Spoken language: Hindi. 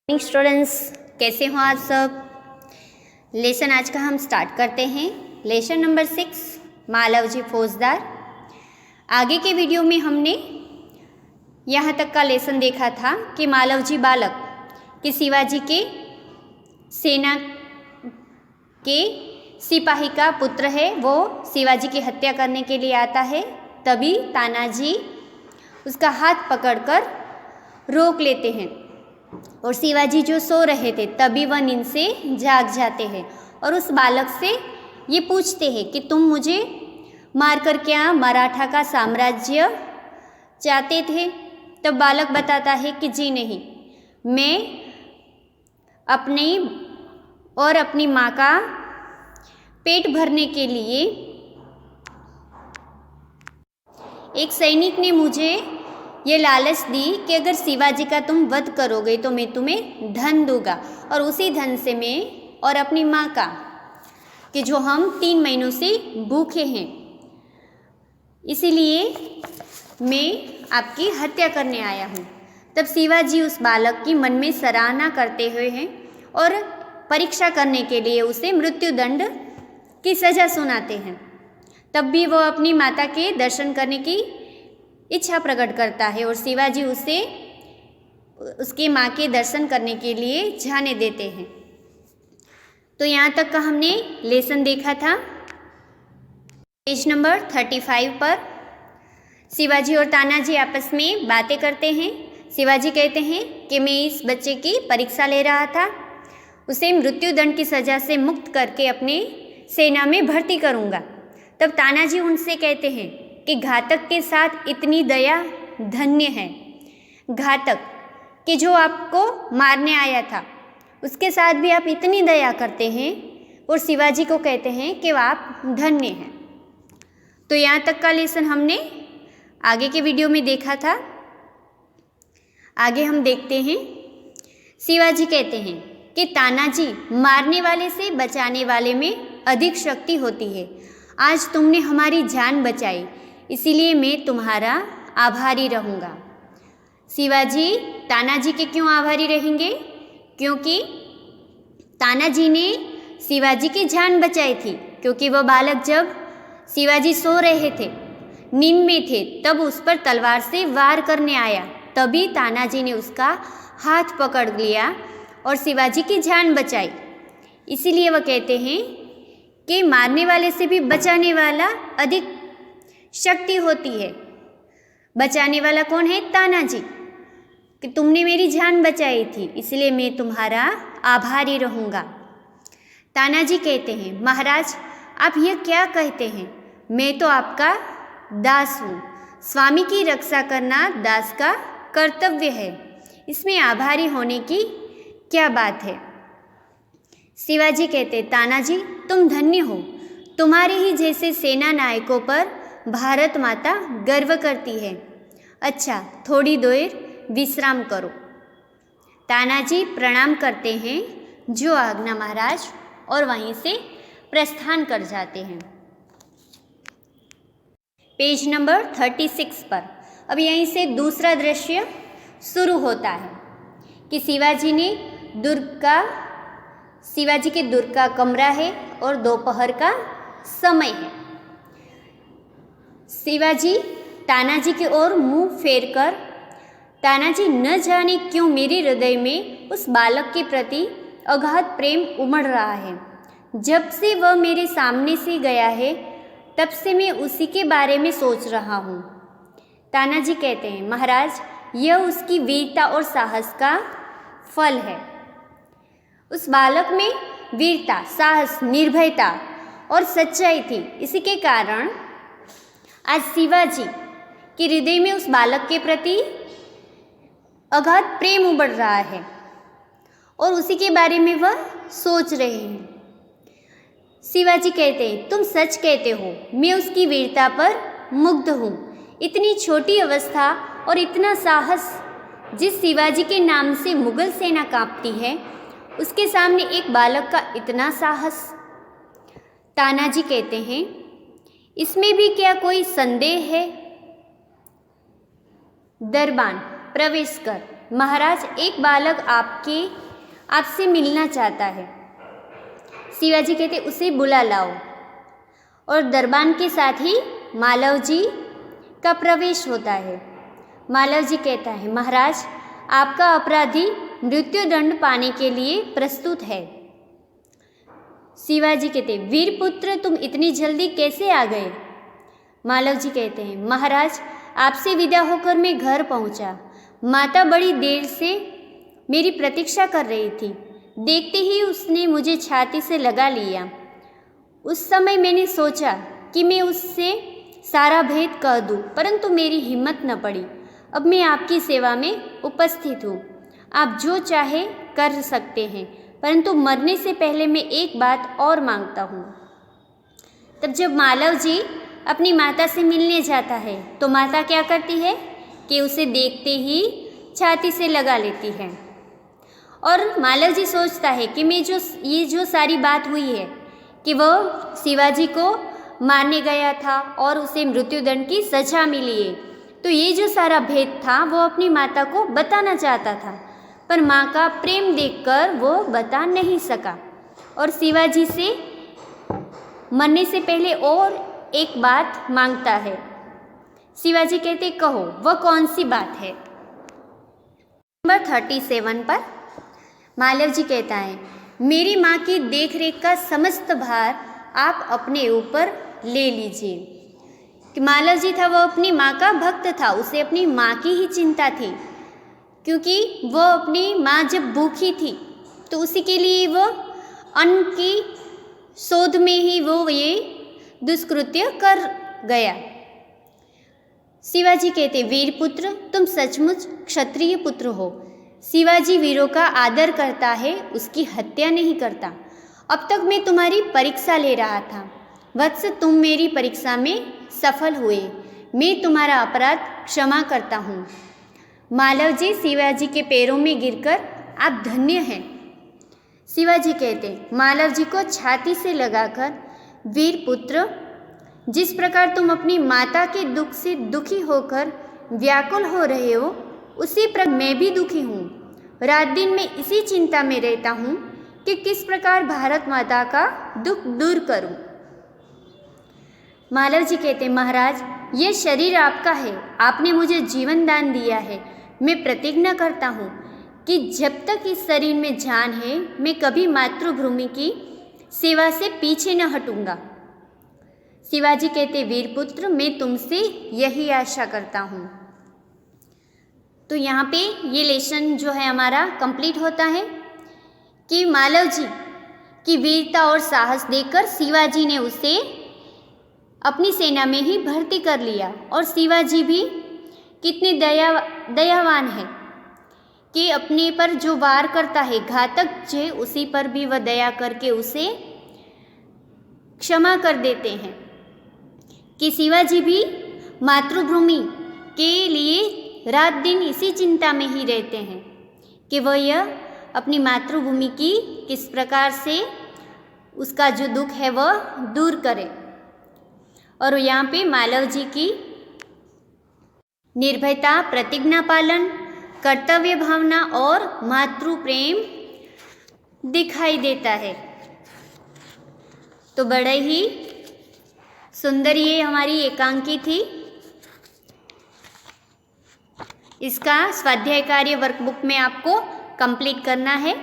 मॉर्निंग स्टूडेंट्स, कैसे हो आप सब। लेसन आज का हम स्टार्ट करते हैं। लेसन नंबर 6 मालवजी फौजदार। आगे के वीडियो में हमने यहाँ तक का लेसन देखा था कि मालवजी बालक कि शिवाजी के सेना के सिपाही का पुत्र है, वो शिवाजी की हत्या करने के लिए आता है। तभी तानाजी उसका हाथ पकड़कर रोक लेते हैं और शिवाजी जो सो रहे थे तभी वह नींद से जाग जाते हैं और उस बालक से ये पूछते हैं कि तुम मुझे मारकर क्या मराठा का साम्राज्य चाहते थे। तब बालक बताता है कि जी नहीं, मैं अपने और अपनी माँ का पेट भरने के लिए एक सैनिक ने मुझे ये लालच दी कि अगर शिवाजी का तुम वध करोगे तो मैं तुम्हें धन दूंगा और उसी धन से मैं और अपनी माँ का कि जो हम 3 महीनों से भूखे हैं, इसीलिए मैं आपकी हत्या करने आया हूँ। तब शिवाजी उस बालक की मन में सराहना करते हुए हैं और परीक्षा करने के लिए उसे मृत्युदंड की सज़ा सुनाते हैं। तब भी वो अपनी माता के दर्शन करने की इच्छा प्रकट करता है और शिवाजी उसे उसकी माँ के दर्शन करने के लिए जाने देते हैं। तो यहाँ तक का हमने लेसन देखा था। पेज नंबर 35 पर शिवाजी और तानाजी आपस में बातें करते हैं। शिवाजी कहते हैं कि मैं इस बच्चे की परीक्षा ले रहा था, उसे मृत्युदंड की सज़ा से मुक्त करके अपने सेना में भर्ती करूँगा। तब तानाजी उनसे कहते हैं कि घातक के साथ इतनी दया धन्य है। घातक कि जो आपको मारने आया था उसके साथ भी आप इतनी दया करते हैं और शिवाजी को कहते हैं कि आप धन्य हैं। तो यहाँ तक का लेसन हमने आगे के वीडियो में देखा था। आगे हम देखते हैं। शिवाजी कहते हैं कि तानाजी, मारने वाले से बचाने वाले में अधिक शक्ति होती है। आज तुमने हमारी जान बचाई, इसीलिए मैं तुम्हारा आभारी रहूँगा। शिवाजी तानाजी के क्यों आभारी रहेंगे? क्योंकि तानाजी ने शिवाजी की जान बचाई थी। क्योंकि वह बालक जब शिवाजी सो रहे थे, नींद में थे, तब उस पर तलवार से वार करने आया। तभी तानाजी ने उसका हाथ पकड़ लिया और शिवाजी की जान बचाई। इसीलिए वह कहते हैं कि मारने वाले से भी बचाने वाला अधिक शक्ति होती है। बचाने वाला कौन है? तानाजी, कि तुमने मेरी जान बचाई थी, इसलिए मैं तुम्हारा आभारी रहूँगा। तानाजी कहते हैं, महाराज आप यह क्या कहते हैं? मैं तो आपका दास हूँ। स्वामी की रक्षा करना दास का कर्तव्य है, इसमें आभारी होने की क्या बात है? शिवाजी कहते, तानाजी तुम धन्य हो, तुम्हारे ही जैसे सेना नायकों पर भारत माता गर्व करती है। अच्छा, थोड़ी देर विश्राम करो। तानाजी प्रणाम करते हैं, जो आज्ञा महाराज, और वहीं से प्रस्थान कर जाते हैं। पेज नंबर 36 पर अब यहीं से दूसरा दृश्य शुरू होता है कि शिवाजी के दुर्ग का कमरा है और दोपहर का समय है। शिवाजी तानाजी की ओर मुंह फेरकर, तानाजी न जाने क्यों मेरे हृदय में उस बालक के प्रति अगाध प्रेम उमड़ रहा है। जब से वह मेरे सामने से गया है तब से मैं उसी के बारे में सोच रहा हूँ। तानाजी कहते हैं, महाराज यह उसकी वीरता और साहस का फल है। उस बालक में वीरता, साहस, निर्भयता और सच्चाई थी। इसी के कारण आज शिवाजी के हृदय में उस बालक के प्रति अगाध प्रेम उमड़ रहा है और उसी के बारे में वह सोच रहे हैं। शिवाजी कहते हैं, तुम सच कहते हो, मैं उसकी वीरता पर मुग्ध हूँ। इतनी छोटी अवस्था और इतना साहस, जिस शिवाजी के नाम से मुगल सेना कांपती है, उसके सामने एक बालक का इतना साहस। तानाजी कहते हैं, इसमें भी क्या कोई संदेह है? दरबान प्रवेश कर महाराज, एक बालक आपसे मिलना चाहता है। शिवाजी कहते उसे बुला लाओ। और दरबान के साथ ही मालव जी का प्रवेश होता है। मालव जी कहता है, महाराज, आपका अपराधी मृत्युदंड पाने के लिए प्रस्तुत है। शिवाजी कहते, वीरपुत्र, तुम इतनी जल्दी कैसे आ गए? मालव जी कहते हैं, महाराज, आपसे विदा होकर मैं घर पहुंचा। माता बड़ी देर से मेरी प्रतीक्षा कर रही थी। देखते ही उसने मुझे छाती से लगा लिया। उस समय मैंने सोचा कि मैं उससे सारा भेद कह दूं, परंतु मेरी हिम्मत न पड़ी। अब मैं आपकी सेवा में उपस्थित हूँ। आप जो चाहे कर सकते हैं, परंतु मरने से पहले मैं एक बात और मांगता हूँ। तब जब मालव जी अपनी माता से मिलने जाता है तो माता क्या करती है कि उसे देखते ही छाती से लगा लेती है। और मालव जी सोचता है कि ये जो सारी बात हुई है कि वह शिवाजी को मारने गया था और उसे मृत्युदंड की सजा मिली है, तो ये जो सारा भेद था वो अपनी माता को बताना चाहता था, पर माँ का प्रेम देखकर वो बता नहीं सका और शिवाजी से मरने से पहले और एक बात मांगता है। शिवाजी कहते, कहो वह कौन सी बात है? नंबर 37 पर मालव जी कहता है, मेरी माँ की देखरेख का समस्त भार आप अपने ऊपर ले लीजिए। कि मालव जी था, वह अपनी माँ का भक्त था, उसे अपनी माँ की ही चिंता थी, क्योंकि वह अपनी माँ जब भूखी थी तो उसी के लिए वह अन्न की शोध में ही वो ये दुष्कृत्य कर गया। शिवाजी कहते, वीरपुत्र, तुम सचमुच क्षत्रिय पुत्र हो। शिवाजी वीरों का आदर करता है, उसकी हत्या नहीं करता। अब तक मैं तुम्हारी परीक्षा ले रहा था। वत्स, तुम मेरी परीक्षा में सफल हुए। मैं तुम्हारा अपराध क्षमा करता हूँ। मालव जी शिवाजी के पैरों में गिरकर, आप धन्य हैं। शिवाजी कहते, मालव जी को छाती से लगाकर, वीरपुत्र, जिस प्रकार तुम अपनी माता के दुख से दुखी होकर व्याकुल हो रहे हो, उसी प्रकार मैं भी दुखी हूँ। रात दिन मैं इसी चिंता में रहता हूँ कि किस प्रकार भारत माता का दुख दूर करूँ। मालव जी कहते, महाराज, यह शरीर आपका है, आपने मुझे जीवन दान दिया है। मैं प्रतिज्ञा करता हूँ कि जब तक इस शरीर में जान है, मैं कभी मातृभूमि की सेवा से पीछे न हटूंगा। शिवाजी कहते, वीरपुत्र, मैं तुमसे यही आशा करता हूँ। तो यहाँ पे ये लेसन जो है हमारा कंप्लीट होता है कि मालव जी की वीरता और साहस देखकर शिवाजी ने उसे अपनी सेना में ही भर्ती कर लिया। और शिवाजी भी कितने दयावान है कि अपने पर जो वार करता है घातक जे, उसी पर भी वह दया करके उसे क्षमा कर देते हैं। कि शिवाजी भी मातृभूमि के लिए रात दिन इसी चिंता में ही रहते हैं कि वह यह अपनी मातृभूमि की किस प्रकार से उसका जो दुख है वह दूर करे। और यहाँ पे मालव जी की निर्भयता, प्रतिज्ञा पालन, कर्तव्य भावना और मातृ प्रेम दिखाई देता है। तो बड़े ही सुंदर ये हमारी एकांकी थी। इसका स्वाध्याय कार्य वर्कबुक में आपको कंप्लीट करना है।